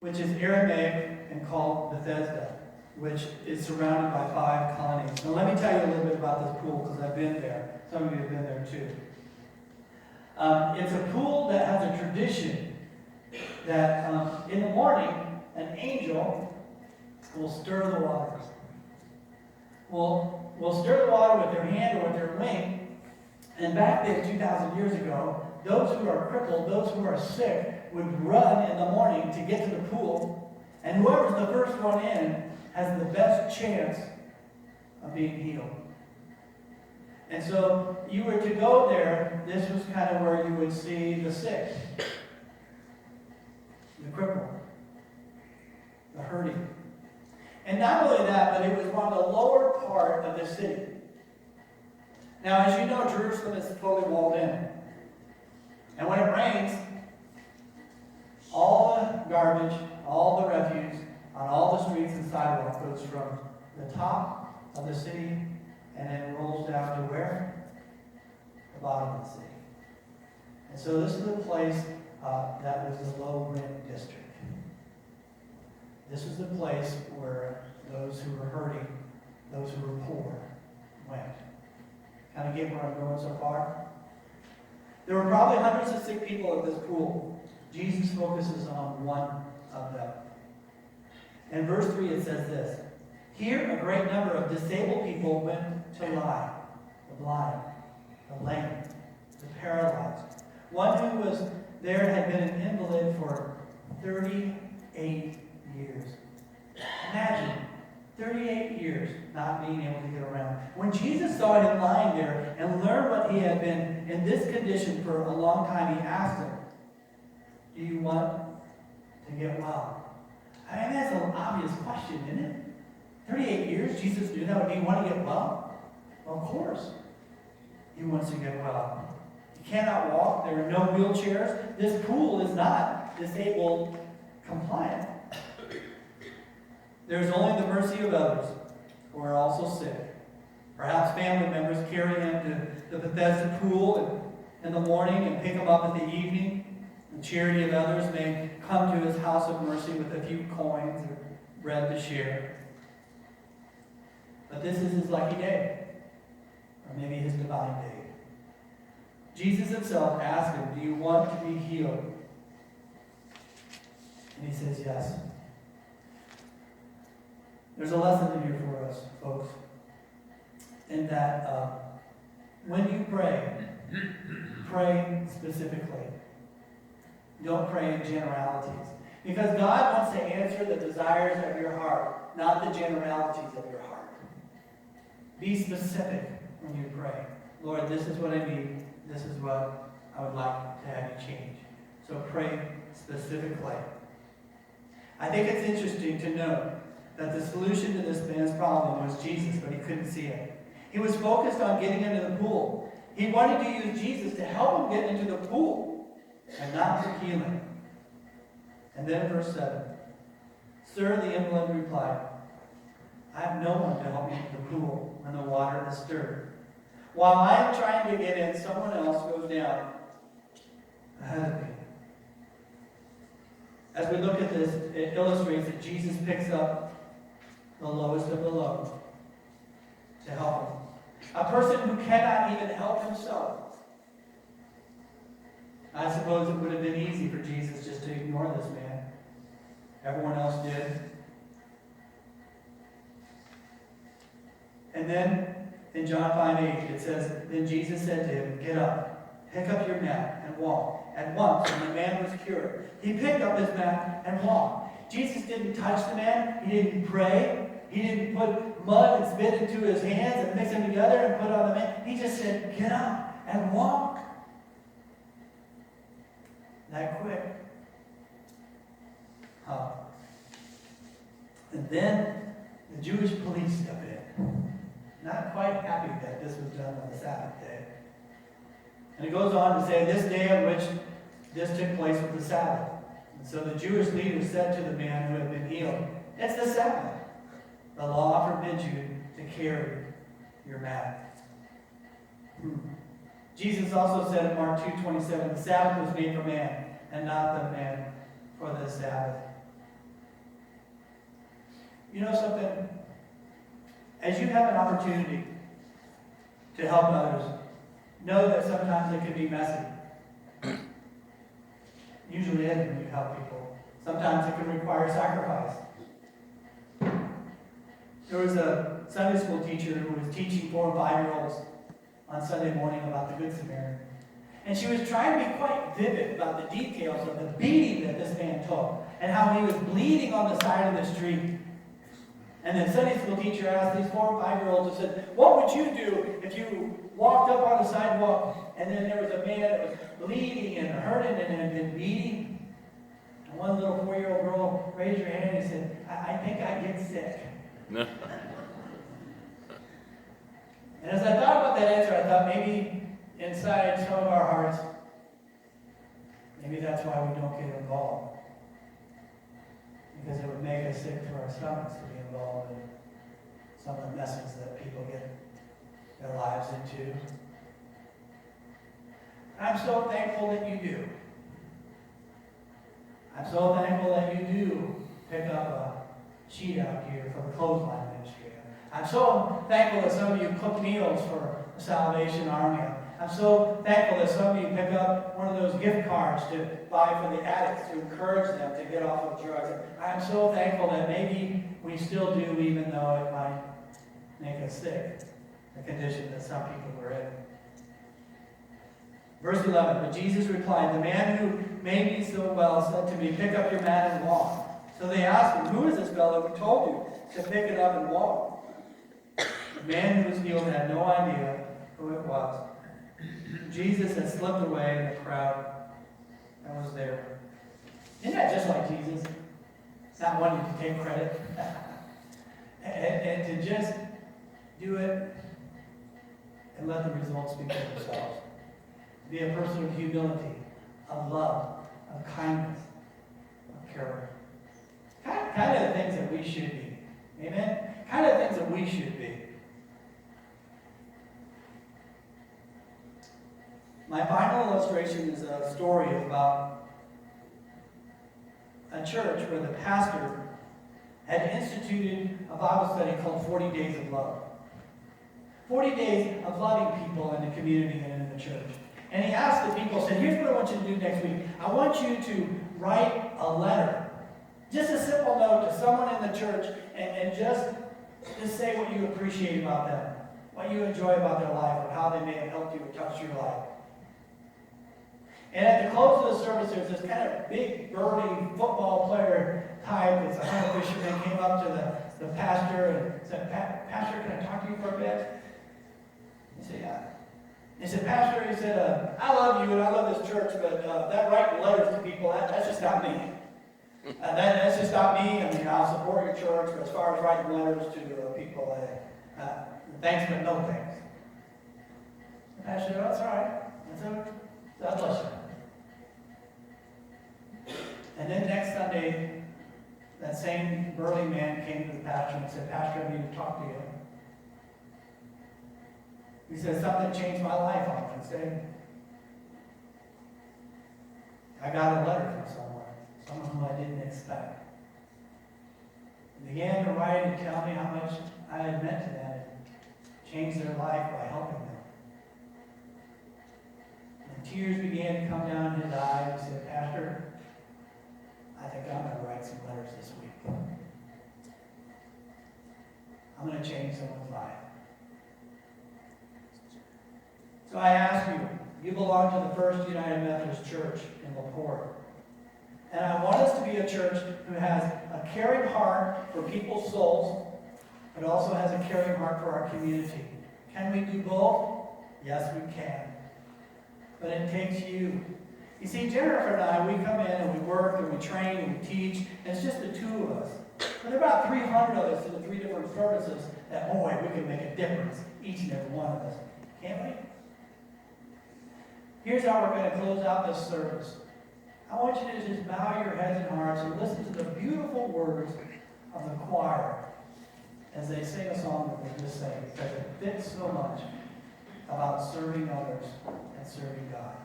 which is Aramaic and called Bethesda, which is surrounded by 5 colonnades. Now let me tell you a little bit about this pool, because I've been there. Some of you have been there too. It's a pool that has a tradition that in the morning, an angel will stir the waters. Will stir the water with their hand or with their wing. And back then, 2,000 years ago, those who are crippled, those who are sick, would run in the morning to get to the pool. And whoever's the first one in has the best chance of being healed. And so you were to go there. This was kind of where you would see the sick, the crippled, the hurting. And not only that, but it was on the lower part of the city. Now, as you know, Jerusalem is totally walled in. And when it rains, all the garbage, all the refuse on all the streets and sidewalks goes from the top of the city and then rolls down to where? The bottom of the city. And so this is a place that was the low-rent district. This was the place where those who were hurting, those who were poor, went. Kind of get where I'm going so far? There were probably hundreds of sick people at this pool. Jesus focuses on one of them. In verse 3 it says this: "Here a great number of disabled people went to lie, the blind, the lame, the paralyzed. One who was there had been an invalid for 38 years. Imagine, 38 years not being able to get around. When Jesus saw him lying there and learned what he had been in this condition for a long time, he asked him, 'Do you want to get well?'" I mean, that's an obvious question, isn't it? 38 years, Jesus knew that. Do you want to get well? Well, of course. He wants to get well. He cannot walk. There are no wheelchairs. This pool is not disabled compliant. There is only the mercy of others who are also sick. Perhaps family members carry him to the Bethesda pool in the morning and pick him up in the evening. The charity of others may come to his house of mercy with a few coins or bread to share. But this is his lucky day, or maybe his divine day. Jesus himself asked him, "Do you want to be healed?" And he says, "Yes." There's a lesson in here for us, folks, in that when you pray, pray specifically. Don't pray in generalities. Because God wants to answer the desires of your heart, not the generalities of your heart. Be specific when you pray. "Lord, this is what I need. This is what I would like to have you change." So pray specifically. I think it's interesting to note that the solution to this man's problem was Jesus, but he couldn't see it. He was focused on getting into the pool. He wanted to use Jesus to help him get into the pool, and not for healing. And then verse 7. "Sir," the invalid replied, "I have no one to help me into the pool when the water is stirred. While I am trying to get in, someone else goes down ahead of me." As we look at this, it illustrates that Jesus picks up the lowest of the low to help him. A person who cannot even help himself. I suppose it would have been easy for Jesus just to ignore this man. Everyone else did. And then in John 5:8 it says, "Then Jesus said to him, 'Get up, pick up your mat and walk.' At once, when the man was cured, he picked up his mat and walked." Jesus didn't touch the man. He didn't pray. He didn't put mud and spit into his hands and mix them together and put on the man. He just said, "Get up and walk." That quick. And then the Jewish police step in. Not quite happy that this was done on the Sabbath day. And it goes on to say, "This day on which this took place was the Sabbath." And so the Jewish leaders said to the man who had been healed, "It's the Sabbath. The law forbids you to carry your mat." Jesus also said in Mark 2:27, "The Sabbath was made for man, and not the man for the Sabbath." You know something? As you have an opportunity to help others, know that sometimes it can be messy. Usually it is when you help people. Sometimes it can require sacrifice. There was a Sunday school teacher who was teaching 4 and 5-year-olds on Sunday morning about the Good Samaritan. And she was trying to be quite vivid about the details of the beating that this man took and how he was bleeding on the side of the street. And the Sunday school teacher asked these 4 and 5-year-olds and said, what would you do if you walked up on the sidewalk and then there was a man that was bleeding and hurting and had been beating? And one little 4-year-old girl raised her hand and said, I think I'd get sick. No. And as I thought about that answer, I thought maybe inside some of our hearts, maybe that's why we don't get involved. Because it would make us sick to our stomachs to be involved in some of the messes that people get their lives into. I'm so thankful that you do. I'm so thankful that you do pick up a sheet out here for the clothesline ministry. I'm so thankful that some of you cook meals for the Salvation Army. I'm so thankful that some of you pick up one of those gift cards to buy for the addicts to encourage them to get off of drugs. I'm so thankful that maybe we still do, even though it might make us sick, the condition that some people were in. Verse 11, but Jesus replied, the man who made me so well said to me, pick up your mat and walk. So they asked him, who is this fellow who told you to pick it up and walk? The man who was healed had no idea who it was. Jesus had slipped away in the crowd that was there. Isn't that just like Jesus? Not wanting to take credit. and to just do it and let the results speak for themselves. Be a person of humility, of love, of kindness, of character. Kind of the things that we should be. Amen? Kind of things that we should be. My final illustration is a story about a church where the pastor had instituted a Bible study called 40 Days of Love. 40 days of loving people in the community and in the church. And he asked the people, said, here's what I want you to do next week. I want you to write a letter. Just a simple note to someone in the church and just say what you appreciate about them, what you enjoy about their life, or how they may have helped you or touched your life. And at the close of the service, there's this kind of big, burly football player type. It's a hunter fisherman, came up to the pastor and said, Pastor, can I talk to you for a bit? He said, yeah. He said, Pastor, he said, I love you and I love this church, but that writing letters to people, that's just not me. That's just not me. I mean, I'll support your church, but as far as writing letters to people, thanks, but no thanks. The pastor said, that's all right. That's all right. God bless you. And then next Sunday, that same burly man came to the pastor and said, Pastor, I need to talk to you. He said, something changed my life on Wednesday. I got a letter from someone who I didn't expect. He began to write and tell me how much I had meant to them and changed their life by helping them. And tears began to come down his eyes. He said, Pastor, I think I'm going to write some letters this week. I'm going to change someone's life. So I ask you, you belong to the First United Methodist Church in LaPorte. And I want us to be a church who has a caring heart for people's souls, but also has a caring heart for our community. Can we do both? Yes, we can. But it takes you. You see, Jennifer and I, we come in and we work and we train and we teach, and it's just the two of us. But there are about 300 of us in the 3 different services that, boy, we can make a difference, each and every one of us. Can't we? Here's how we're going to close out this service. I want you to just bow your heads and hearts and listen to the beautiful words of the choir as they sing a song that we just sang, because it fits so much about serving others and serving God.